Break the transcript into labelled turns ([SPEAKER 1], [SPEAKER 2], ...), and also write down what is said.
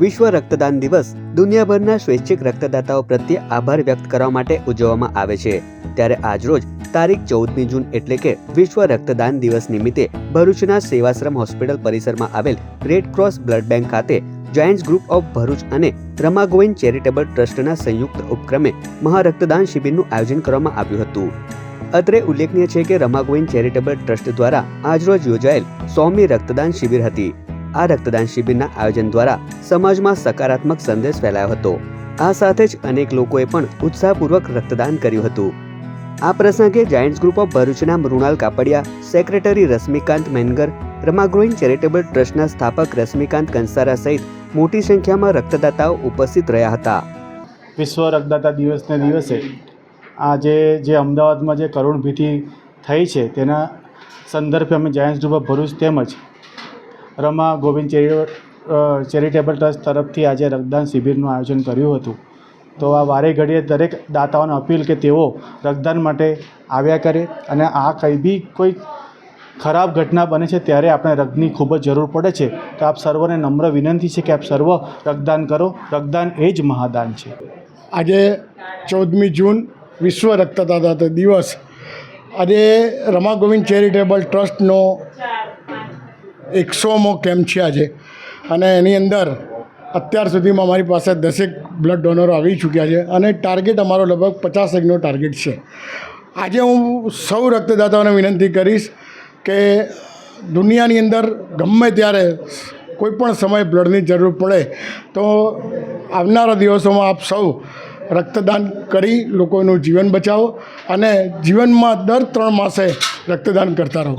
[SPEAKER 1] વિશ્વ રક્તદાન દિવસ દુનિયાભરના સ્વૈચ્છિક રક્તદાતાઓ પ્રત્યે આભાર વ્યક્ત કરવા માટે ઉજવવામાં આવે છે। ત્યારે આજરોજ તારીખ 14મી જૂન એટલે કે વિશ્વ રક્તદાન દિવસ નિમિત્તે ભરૂચના સેવાશ્રમ હોસ્પિટલ પરિસરમાં આવેલ રેડ ક્રોસ બ્લડ બેંક ખાતે જાયન્ટ્સ ગ્રુપ ઓફ ભરૂચ અને રમા ગોવિંદ ચેરિટેબલ ટ્રસ્ટના સંયુક્ત ઉપક્રમે મહારક્તદાન શિબિરનું આયોજન કરવામાં આવ્યું હતું। અત્રે ઉલ્લેખનીય છે કે રમા ગોવિંદ ચેરિટેબલ ટ્રસ્ટ દ્વારા આજરોજ યોજાયેલ 100મી રક્તદાન શિબિર હતી। આ રક્તદાન શિબિરના આયોજન દ્વારા સમાજમાં સકારાત્મક સંદેશ ફેલાયો હતો। આ સાથે જ અનેક લોકોએ પણ ઉત્સાહપૂર્વક રક્તદાન કર્યું હતું। આ પ્રસંગે જાયન્ટ્સ ગ્રુપ ઓફ ભરૂચના મૃણાલ કાપડિયા, સેક્રેટરી રશ્મિકાંત મેનગર, રમા ગોવિંદ ચેરિટેબલ ટ્રસ્ટના સ્થાપક રશ્મિકાંત કંસારા સહિત મોટી સંખ્યામાં રક્તદાતાઓ ઉપસ્થિત રહ્યા હતા।
[SPEAKER 2] વિશ્વ રક્તદાતા દિવસને દિવસે આજે જે અમદાવાદમાં જે કરુણભીતિ થઈ છે તેના સંદર્ભે અમે જાયન્ટ્સ ગ્રુપ ઓફ ભરૂચ તેમજ રમા ગોવિંદ ચેરિટેબલ ટ્રસ્ટ તરફથી આજે રક્તદાન શિબિરનું આયોજન કર્યું હતું। તો આ વારે ઘડીએ દરેક દાતાઓને અપીલ કે તેઓ રક્તદાન માટે આવ્યા કરે અને આ કંઈ બી કોઈ ખરાબ ઘટના બને છે ત્યારે આપણે રક્તની ખૂબ જ જરૂર પડે છે। તો આપ સર્વને નમ્ર વિનંતી છે કે આપ સર્વ રક્તદાન કરો। રક્તદાન એ જ મહાદાન છે।
[SPEAKER 3] આજે 14મી જૂન વિશ્વ રક્તદાતા દિવસ। આજે રમા ગોવિંદ ચેરિટેબલ ટ્રસ્ટનો 100મો કેમ્પ છે આજે, અને એની અંદર અત્યાર સુધીમાં અમારી પાસે 10 બ્લડ ડોનરો આવી ચૂક્યા છે અને ટાર્ગેટ અમારો લગભગ 50 ટાર્ગેટ છે। આજે હું સૌ રક્તદાતાઓને વિનંતી કરીશ કે દુનિયાની અંદર ગમે ત્યારે કોઈપણ સમયે બ્લડની જરૂર પડે તો આવનારા દિવસોમાં આપ સૌ રક્તદાન કરી લોકોનું જીવન બચાવો અને જીવનમાં દર 3 માસે રક્તદાન કરતા રહો।